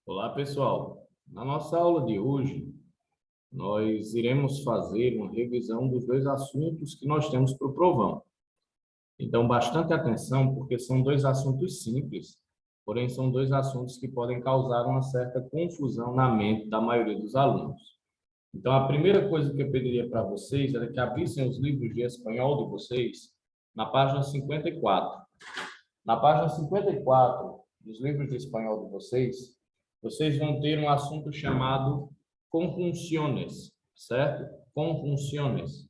Olá, pessoal. Na nossa aula de hoje, nós iremos fazer uma revisão dos dois assuntos que nós temos para o provão. Então, bastante atenção, porque são dois assuntos simples, porém são dois assuntos que podem causar uma certa confusão na mente da maioria dos alunos. Então, a primeira coisa que eu pediria para vocês era que abrissem os livros de espanhol de vocês na página 54. Na página 54 dos livros de espanhol de vocês vão ter um assunto chamado conjunciones, certo? Conjunciones.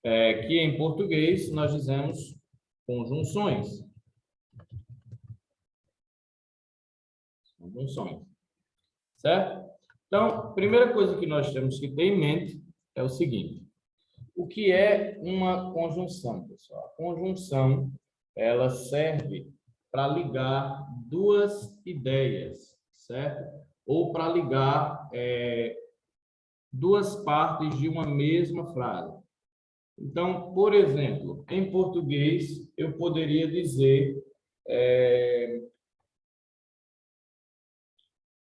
Que em português nós dizemos conjunções. Conjunções. Certo? Então, a primeira coisa que nós temos que ter em mente é o seguinte. O que é uma conjunção, pessoal? A conjunção, ela serve para ligar duas ideias, certo? Ou para ligar duas partes de uma mesma frase. Então, por exemplo, em português, eu poderia dizer...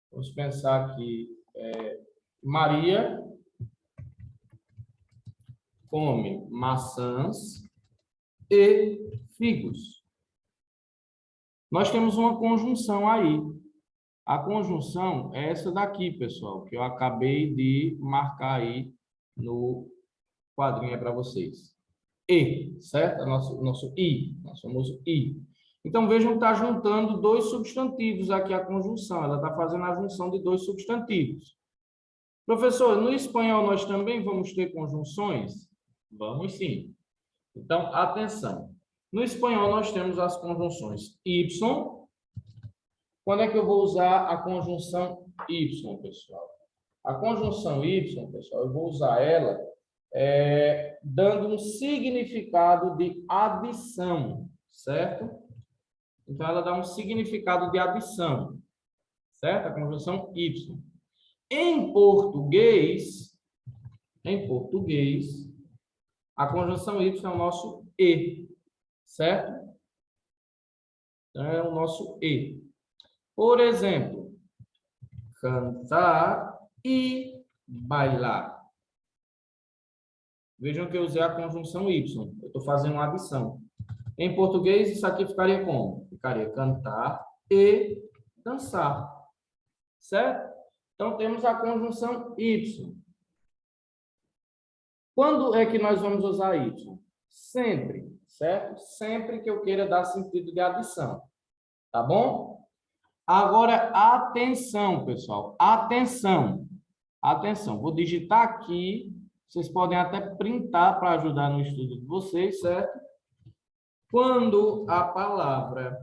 vamos pensar aqui. Maria come maçãs e figos. Nós temos uma conjunção aí. A conjunção é essa daqui, pessoal, que eu acabei de marcar aí no quadrinho para vocês. E, certo? Nosso I, nosso famoso I. Então, vejam que está juntando dois substantivos aqui a conjunção. Ela está fazendo a junção de dois substantivos. Professor, no espanhol nós também vamos ter conjunções? Vamos sim. Então, atenção. No espanhol nós temos as conjunções Y. Quando é que eu vou usar a conjunção Y, pessoal? A conjunção Y, pessoal, eu vou usar ela dando um significado de adição, certo? Então, ela dá um significado de adição, certo? A conjunção Y. Em português, a conjunção Y é o nosso E, certo? Então, é o nosso E. Por exemplo, cantar e bailar. Vejam que eu usei a conjunção Y. Eu estou fazendo uma adição. Em português, isso aqui ficaria como? Ficaria cantar e dançar. Certo? Então, temos a conjunção Y. Quando é que nós vamos usar Y? Sempre, certo? Sempre que eu queira dar sentido de adição. Tá bom? Agora, atenção, pessoal. Atenção. Atenção. Vou digitar aqui. Vocês podem até printar para ajudar no estudo de vocês, certo? Quando a palavra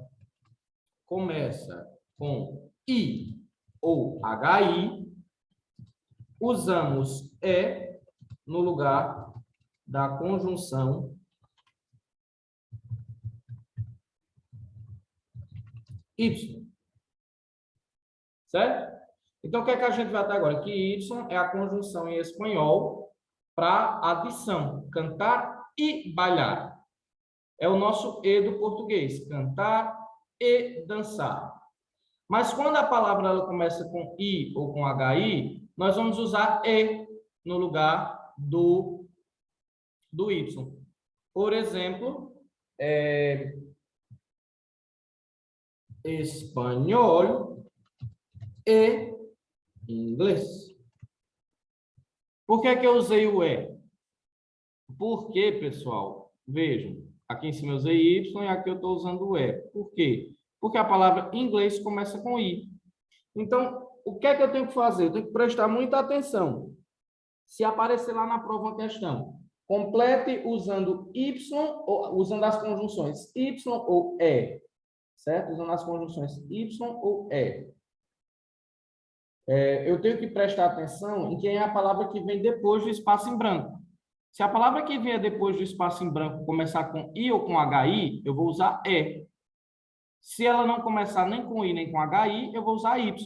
começa com I ou HI, usamos E no lugar da conjunção Y. Certo? Então, o que é que a gente vai até agora? Que Y é a conjunção em espanhol para adição. Cantar e bailar. É o nosso E do português. Cantar e dançar. Mas quando a palavra ela começa com I ou com HI, nós vamos usar E no lugar do Y. Por exemplo, espanhol e inglês. Por que eu usei o E? Porque, pessoal, vejam, aqui em cima eu usei Y e aqui eu estou usando o E. Por quê? Porque a palavra inglês começa com I. Então, o que é que eu tenho que fazer? Eu tenho que prestar muita atenção. Se aparecer lá na prova uma questão, complete usando Y, ou usando as conjunções Y ou E. Certo? Usando as conjunções Y ou E. Eu tenho que prestar atenção em quem é a palavra que vem depois do espaço em branco. Se a palavra que vier depois do espaço em branco começar com I ou com HI, eu vou usar E. Se ela não começar nem com I nem com HI, eu vou usar Y.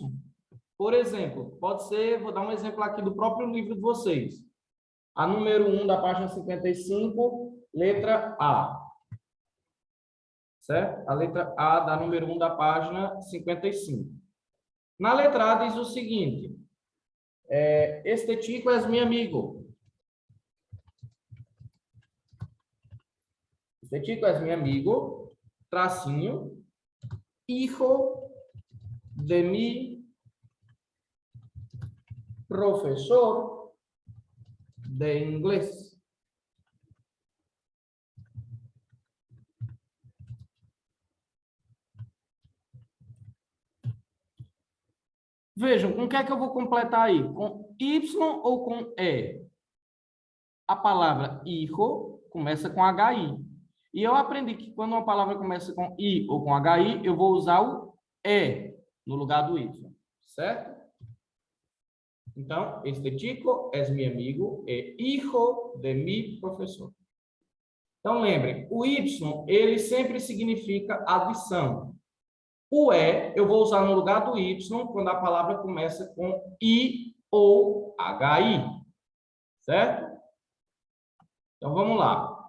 Por exemplo, pode ser, vou dar um exemplo aqui do próprio livro de vocês. A número 1 da página 55, letra A. certo? A letra A da número 1 da página 55. Na letra A diz o seguinte, este chico é meu amigo. Este chico é meu amigo, tracinho, hijo de mi profesor de inglés. Vejam, com o que é que eu vou completar aí? Com Y ou com E? A palavra hijo começa com HI. E eu aprendi que quando uma palavra começa com I ou com HI, eu vou usar o E no lugar do Y, certo? Então, este chico é meu amigo, é hijo de mi professor. Então, lembrem, o Y, ele sempre significa adição. O E, eu vou usar no lugar do Y quando a palavra começa com I ou HI, certo? Então, vamos lá.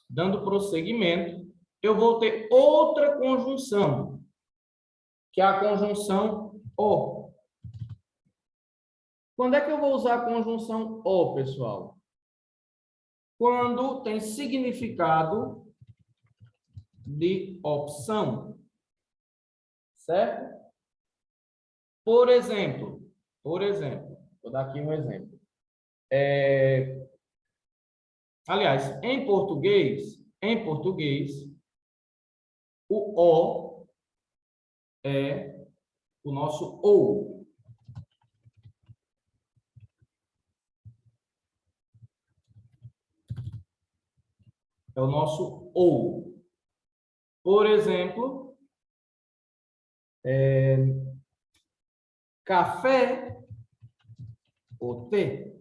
Dando prosseguimento, eu vou ter outra conjunção, que é a conjunção O. Quando é que eu vou usar a conjunção O, pessoal? Quando tem significado de opção, certo? Por exemplo, vou dar aqui um exemplo. Aliás, em português, o O é o nosso OU. É o nosso OU. Por exemplo, café ou té.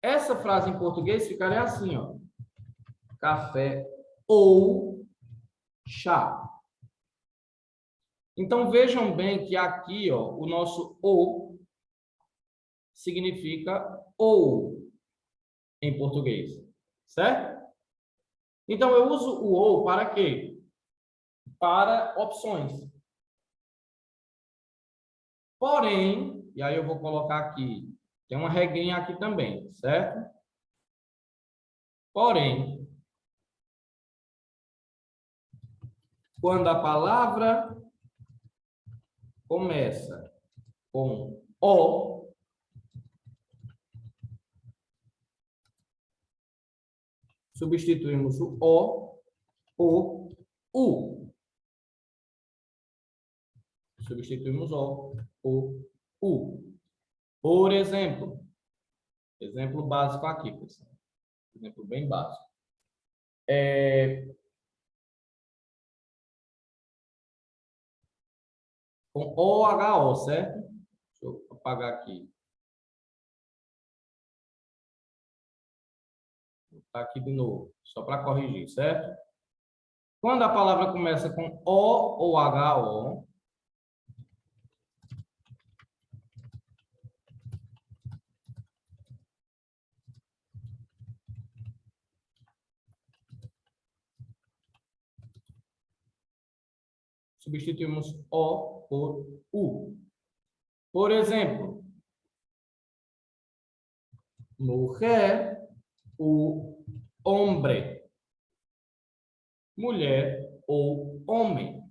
Essa frase em português ficaria assim, ó. Café ou chá. Então, vejam bem que aqui, ó, o nosso ou significa ou em português, certo? Então, eu uso o ou para quê? Para opções. Porém, e aí eu vou colocar aqui, tem uma regrinha aqui também, certo? Porém, quando a palavra começa com O, substituímos o O por U. Substituímos O por U. Por exemplo básico aqui, pessoal. Exemplo bem básico. Com OHO, certo? Deixa eu apagar aqui. Vou botar aqui de novo, só para corrigir, certo? Quando a palavra começa com O ou HO, substituímos O por U. Por exemplo, mujer, o hombre. Mulher ou homem.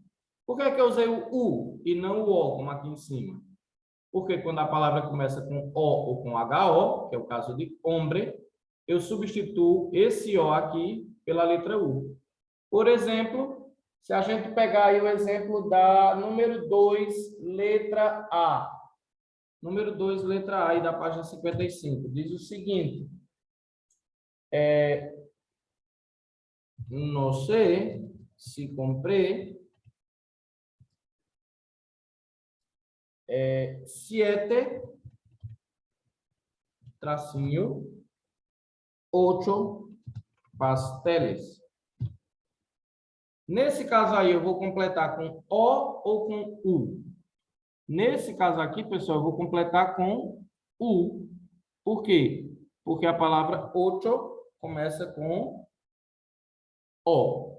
Por que é que eu usei o U e não o O, como aqui em cima? Porque quando a palavra começa com O ou com HO, que é o caso de hombre, eu substituo esse O aqui pela letra U. Por exemplo, se a gente pegar aí o exemplo da número 2, letra A. Número 2, letra A, aí da página 55, diz o seguinte. No sé si compré 7 tracinho 8 pasteles. Nesse caso aí, eu vou completar com O ou com U? Nesse caso aqui, pessoal, eu vou completar com U. Por quê? Porque a palavra ocho começa com O.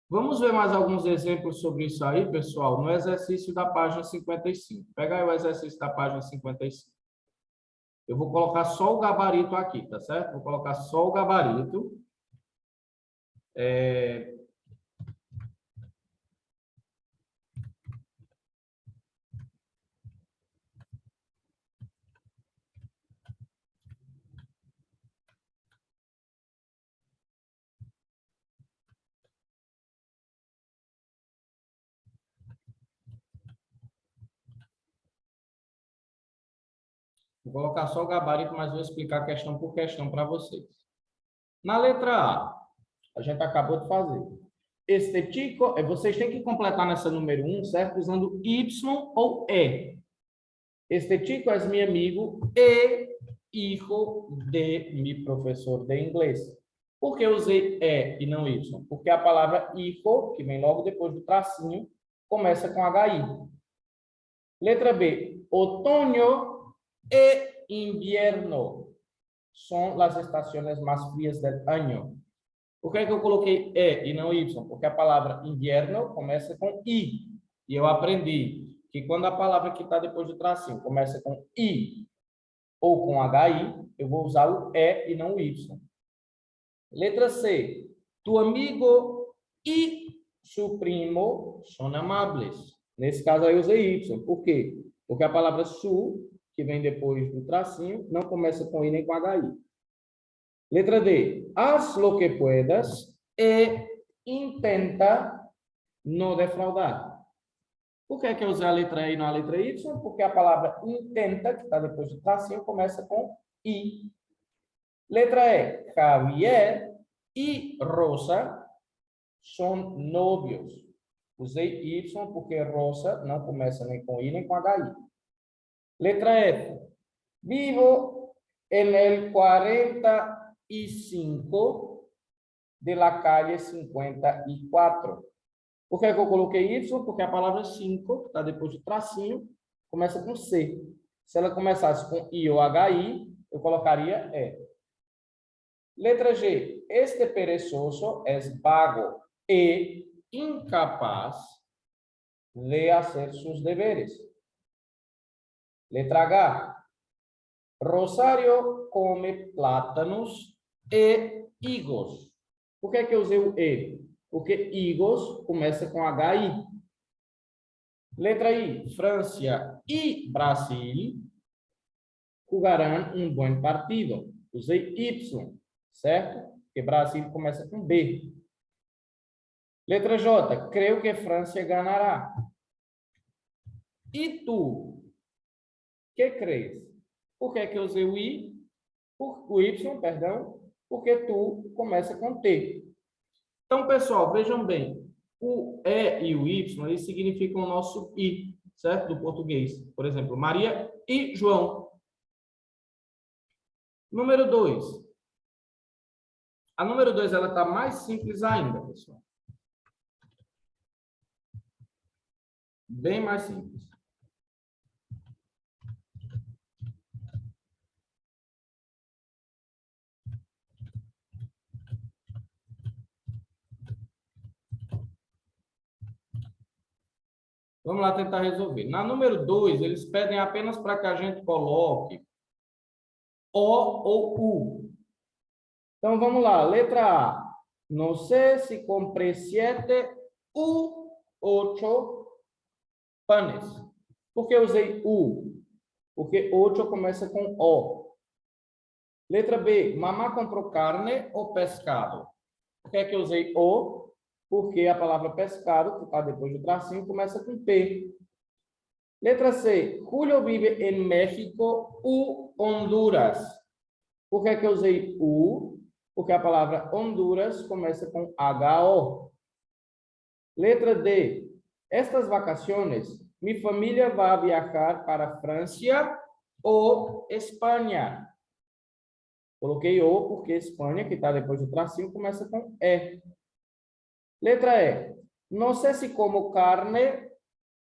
Vamos ver mais alguns exemplos sobre isso aí, pessoal, no exercício da página 55. Pega aí o exercício da página 55. Eu vou colocar só o gabarito aqui, tá certo? Vou colocar só o gabarito. Vou colocar só o gabarito, mas vou explicar questão por questão para vocês. Na letra a gente acabou de fazer. Este chico, vocês têm que completar nessa número 1, certo? Usando Y ou E. Este chico é meu amigo e hijo de mi professor de inglês. Por que eu usei E e não Y? Porque a palavra hijo, que vem logo depois do tracinho, começa com HI. Letra B. Otoño e invierno são as estações mais frias do ano. Por que eu coloquei E e não Y? Porque a palavra inverno começa com I. E eu aprendi que quando a palavra que está depois do tracinho começa com I ou com HI, eu vou usar o E e não o Y. Letra C. Tu amigo e su primo são amables. Nesse caso aí eu usei Y. Por quê? Porque a palavra su, que vem depois do tracinho, não começa com I nem com HI. Letra D. Haz lo que puedas e intenta não defraudar. Por que é que eu usei a letra E e não a letra Y? Porque a palavra intenta, que está depois do tracinho, começa com I. Letra E. Javier e Rosa são novios. Usei Y porque Rosa não começa nem com I nem com HI. Letra F. Vivo en el 45 de la calle 54. Por que eu coloquei Y? Porque a palavra 5, que está depois do tracinho, começa com C. Se ela começasse com I ou HI, eu colocaria E. Letra G. Este perezoso es vago e incapaz de hacer sus deberes. Letra H. Rosario come plátanos e higos. Por que eu usei o E? Porque higos começa com HI. Letra I. França e Brasil jugarão um bom partido. Usei Y, certo? Porque Brasil começa com B. Letra J. Creio que França ganhará. E tu? Que crees? Por que eu usei o I? O Y, perdão, porque tu começa com T. Então, pessoal, vejam bem. O E e o Y, eles significam o nosso I, certo? Do português. Por exemplo, Maria e João. Número 2. A número 2, ela está mais simples ainda, pessoal. Bem mais simples. Vamos lá tentar resolver. Na número 2, eles pedem apenas para que a gente coloque O ou U. Então, vamos lá. Letra A. Não sei se comprei 7 u 8 panes. Por que eu usei U? Porque 8 começa com O. Letra B. Mamá comprou carne ou pescado? Por que é que eu usei O? Porque a palavra pescado, que está depois do tracinho, começa com P. Letra C. Julio vive em México ou Honduras. Por que eu usei U? Porque a palavra Honduras começa com HO. Letra D. Estas vacaciones, mi família vai viajar para França ou Espanha. Coloquei O porque Espanha, que está depois do tracinho, começa com E. Letra E. Não sei se como carne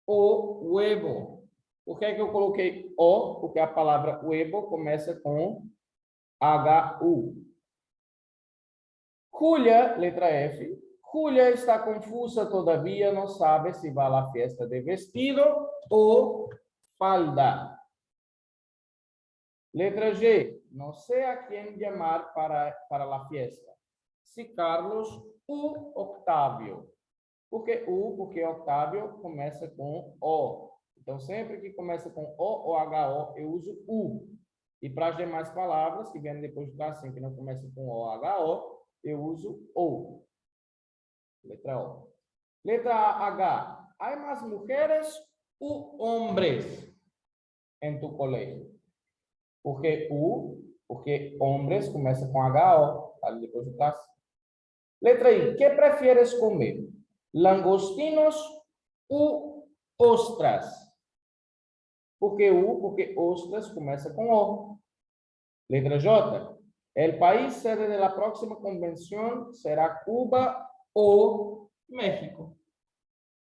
ou huevo. Por que eu coloquei O? Porque a palavra huevo começa com HU. Julia, letra F. Julia está confusa todavía, no sabe si va a la fiesta de vestido o falda. Letra G. No sé a quién llamar para la fiesta. Si Carlos u Octavio. Por que U? Porque Octavio começa com O. Então, sempre que começa com O ou HO, eu uso U. E para as demais palavras que vêm depois do tracinho, que não começam com O ou HO, eu uso O. Letra O. Letra H. ¿Hay más mujeres u hombres en tu colegio? Por que U? Porque hombres começa com HO, ali depois do tracinho. Letra I. ¿Qué prefieres comer? Langostinos u ostras? Por que U? Porque ostras começa com O. Letra J. El país sede de la próxima convención será Cuba ou México.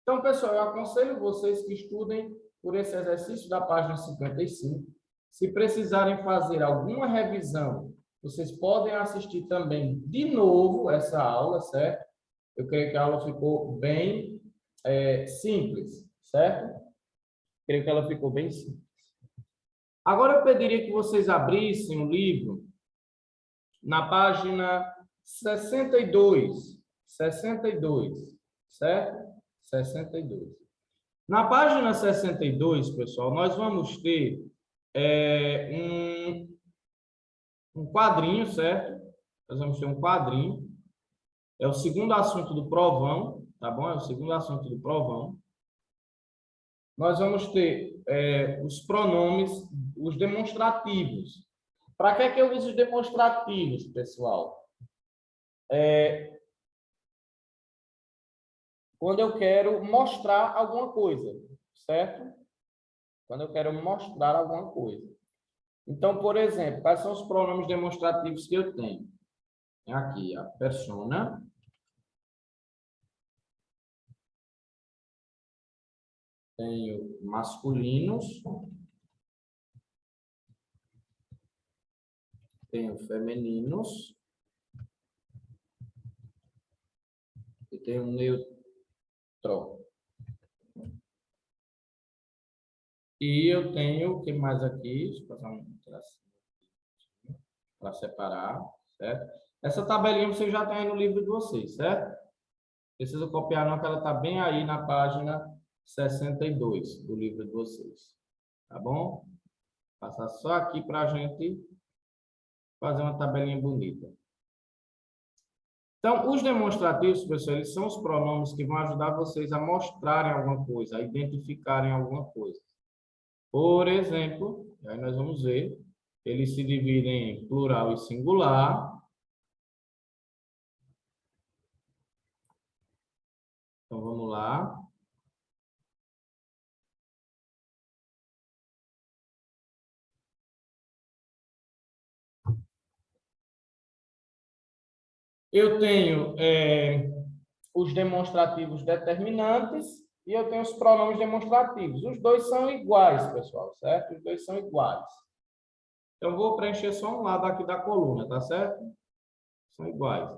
Então, pessoal, eu aconselho vocês que estudem por esse exercício da página 55. Se precisarem fazer alguma revisão, vocês podem assistir também de novo essa aula, certo? Eu creio que a aula ficou bem simples, certo? Creio que ela ficou bem simples. Agora eu pediria que vocês abrissem o livro na página 62, certo? 62. Na página 62, pessoal, nós vamos ter um quadrinho, certo? Nós vamos ter um quadrinho. É o segundo assunto do provão, tá bom? É o segundo assunto do provão. Nós vamos ter os pronomes, os demonstrativos. Para que eu uso os demonstrativos, pessoal? Quando eu quero mostrar alguma coisa, certo? Quando eu quero mostrar alguma coisa. Então, por exemplo, quais são os pronomes demonstrativos que eu tenho? Aqui, a persona. Tenho masculinos. Tenho femininos. E tenho neutro. E eu tenho, o que mais aqui? Deixa eu passar um tracinho para separar, certo? Essa tabelinha você já tem aí no livro de vocês, certo? Precisa copiar não, que ela está bem aí na página 62 do livro de vocês. Tá bom? Passar só aqui para a gente fazer uma tabelinha bonita. Então, os demonstrativos, pessoal, eles são os pronomes que vão ajudar vocês a mostrarem alguma coisa, a identificarem alguma coisa. Por exemplo, aí nós vamos ver, eles se dividem em plural e singular. Então, vamos lá. Eu tenho os demonstrativos determinantes e eu tenho os pronomes demonstrativos. Os dois são iguais, pessoal, certo? Os dois são iguais. Então, vou preencher só um lado aqui da coluna, tá certo? São iguais.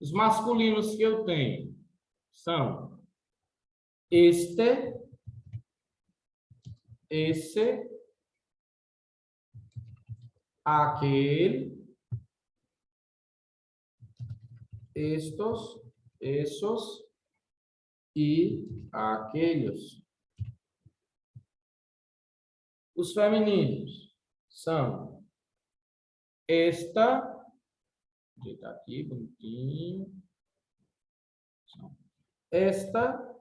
Os masculinos que eu tenho são este, esse, aquele, estos, esos e aqueles. Os femininos são esta, vou ajeitar aqui bonitinho. Esta,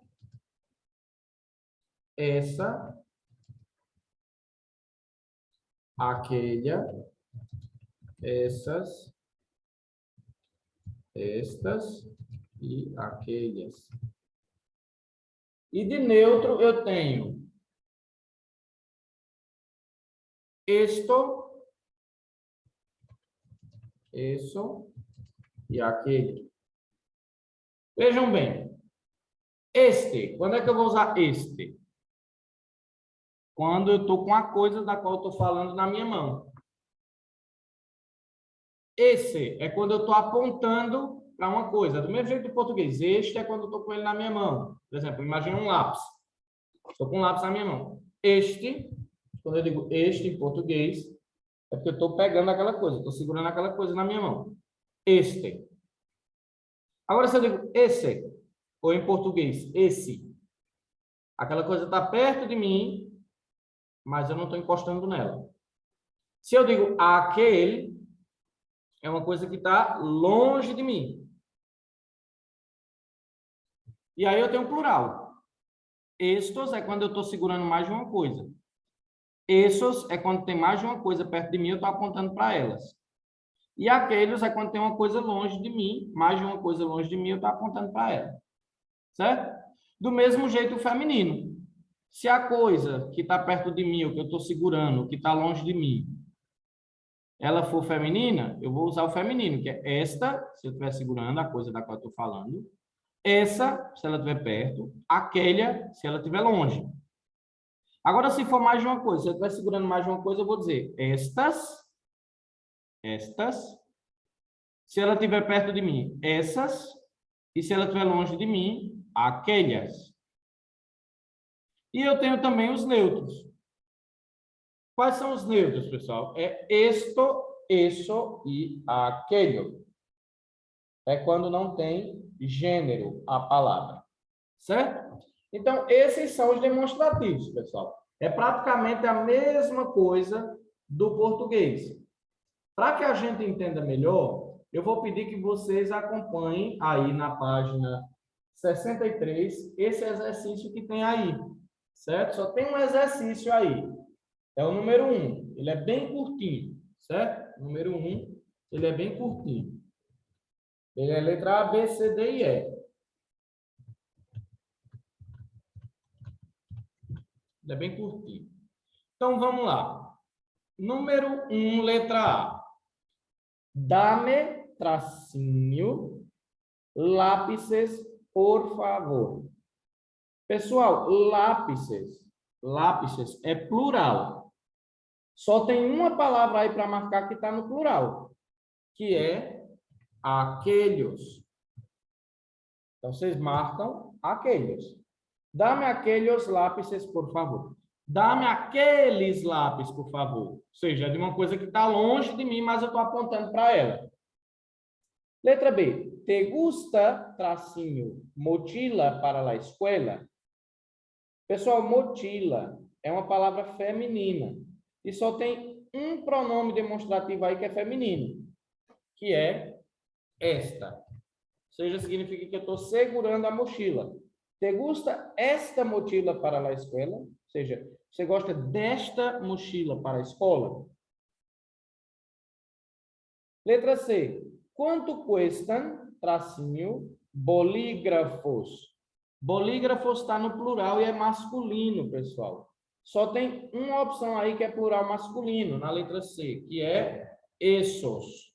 essa, aquela, essas, estas e aquelas. E de neutro eu tenho esto, isso e aquele. Vejam bem. Este, quando é que eu vou usar este? Quando eu estou com a coisa da qual eu estou falando na minha mão. Esse é quando eu estou apontando para uma coisa. Do mesmo jeito do português. Este é quando eu estou com ele na minha mão. Por exemplo, imagine um lápis. Estou com um lápis na minha mão. Este, quando eu digo este em português, é porque eu estou pegando aquela coisa, estou segurando aquela coisa na minha mão. Este. Agora, se eu digo esse, ou em português, esse, aquela coisa está perto de mim, mas eu não estou encostando nela. Se eu digo aquele, é uma coisa que está longe de mim. E aí eu tenho um plural. Estos é quando eu estou segurando mais de uma coisa. Esses é quando tem mais de uma coisa perto de mim, eu estou apontando para elas. E aqueles é quando tem uma coisa longe de mim, mais de uma coisa longe de mim, eu estou apontando para ela. Certo? Do mesmo jeito o feminino. Se a coisa que está perto de mim, o que eu estou segurando, que está longe de mim, ela for feminina, eu vou usar o feminino, que é esta, se eu estiver segurando a coisa da qual eu estou falando. Essa, se ela estiver perto. Aquela, se ela estiver longe. Agora, se for mais de uma coisa, se eu estiver segurando mais de uma coisa, eu vou dizer estas. Se ela estiver perto de mim, essas. E se ela estiver longe de mim, aquelas. E eu tenho também os neutros. Quais são os neutros, pessoal? É esto, isso e aquele. É quando não tem gênero a palavra. Certo? Então, esses são os demonstrativos, pessoal. É praticamente a mesma coisa do português. Para que a gente entenda melhor, eu vou pedir que vocês acompanhem aí na página 63 esse exercício que tem aí, certo? Só tem um exercício aí. É o número 1. Ele é bem curtinho, certo? Número 1, ele é bem curtinho. Ele é letra A, B, C, D e E. Ele é bem curtinho. Então, vamos lá. Número 1, letra A. Dá-me, tracinho, lápises, por favor. Pessoal, lápises. Lápises é plural. Só tem uma palavra aí para marcar que está no plural, que é aqueles. Então, vocês marcam aqueles. Dá-me aqueles lápises, por favor. Dá-me aqueles lápis, por favor. Ou seja, é de uma coisa que está longe de mim, mas eu estou apontando para ela. Letra B. Te gusta, tracinho, mochila para a escola? Pessoal, mochila é uma palavra feminina. E só tem um pronome demonstrativo aí que é feminino, que é esta. Ou seja, significa que eu estou segurando a mochila. Te gusta esta mochila para a escola? Ou seja, você gosta desta mochila para a escola? Letra C. Quanto custam, tracinho, bolígrafos? Bolígrafos está no plural e é masculino, pessoal. Só tem uma opção aí que é plural masculino, na letra C, que é essos.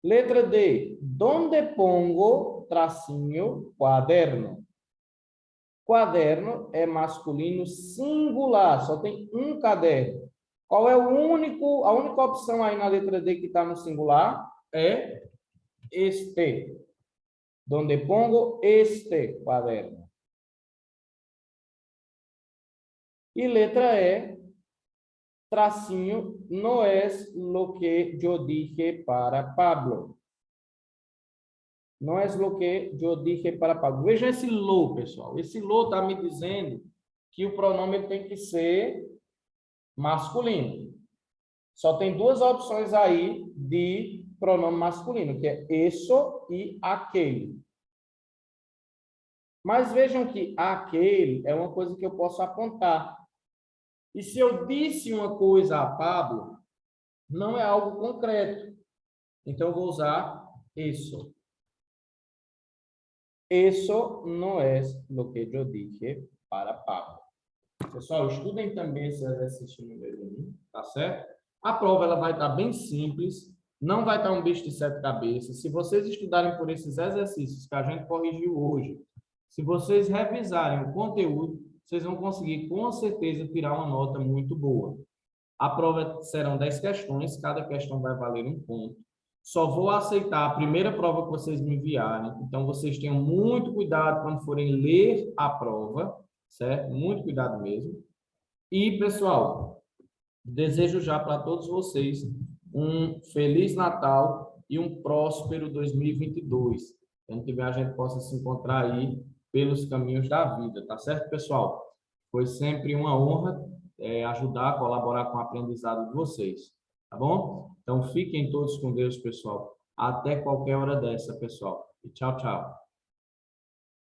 Letra D. Donde pongo, tracinho, quaderno? Quaderno é masculino singular, só tem um caderno. Qual é a única opção aí na letra D que está no singular? É este. Donde pongo este quaderno. E letra E, tracinho, no es lo que yo dije para Pablo. Não é lo que eu dije para Pablo. Veja esse lo, pessoal. Esse lo está me dizendo que o pronome tem que ser masculino. Só tem duas opções aí de pronome masculino, que é isso e aquele. Mas vejam que aquele é uma coisa que eu posso apontar. E se eu disse uma coisa a Pablo, não é algo concreto. Então, eu vou usar isso. Isso não é o que eu dije para Pablo. Pessoal, estudem também esse exercício número 1, tá certo? A prova ela vai estar bem simples, não vai estar um bicho de 7 cabeças. Se vocês estudarem por esses exercícios que a gente corrigiu hoje, se vocês revisarem o conteúdo, vocês vão conseguir com certeza tirar uma nota muito boa. A prova serão 10 questões, cada questão vai valer 1 ponto. só vou aceitar a primeira prova que vocês me enviarem. Então, vocês tenham muito cuidado quando forem ler a prova, certo? Muito cuidado mesmo. E, pessoal, desejo já para todos vocês um Feliz Natal e um próspero 2022. Ano que vem a gente possa se encontrar aí pelos caminhos da vida, tá certo, pessoal? Foi sempre uma honra ajudar, colaborar com o aprendizado de vocês, tá bom? Então, fiquem todos com Deus, pessoal. Até qualquer hora dessa, pessoal. E tchau, tchau.